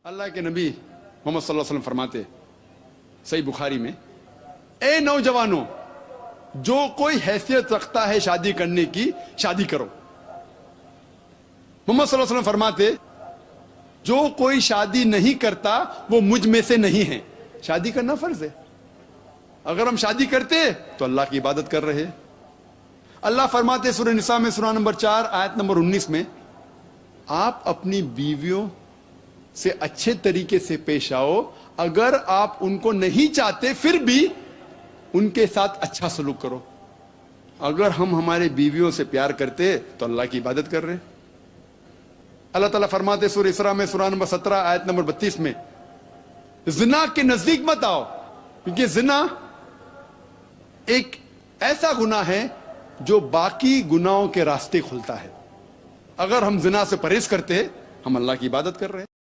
अल्लाह के नबी मोहम्मद सल्लल्लाहु अलैहि वसल्लम फरमाते सही बुखारी में, ए नौजवानों, जो कोई हैसियत रखता है शादी करने की, शादी करो। मोहम्मद सल्लल्लाहु अलैहि वसल्लम फरमाते, जो कोई शादी नहीं करता वो मुझ में से नहीं है। शादी करना फर्ज है। अगर हम शादी करते तो अल्लाह की इबादत कर रहे। अल्लाह फरमाते सूरह निसा में सूरह नंबर 4 आयत नंबर 19 में, आप अपनी बीवियों से अच्छे तरीके से पेश आओ। अगर आप उनको नहीं चाहते फिर भी उनके साथ अच्छा सलूक करो। अगर हम हमारे बीवियों से प्यार करते तो अल्लाह की इबादत कर रहे। अल्लाह ताला फरमाते सूरह इसरा में सूरह नंबर 17 आयत नंबर 32 में, जिना के नजदीक मत आओ, क्योंकि जिना एक ऐसा गुनाह है जो बाकी गुनाहों के रास्ते खुलता है। अगर हम जिना से परहेज करते हम अल्लाह की इबादत कर रहे हैं।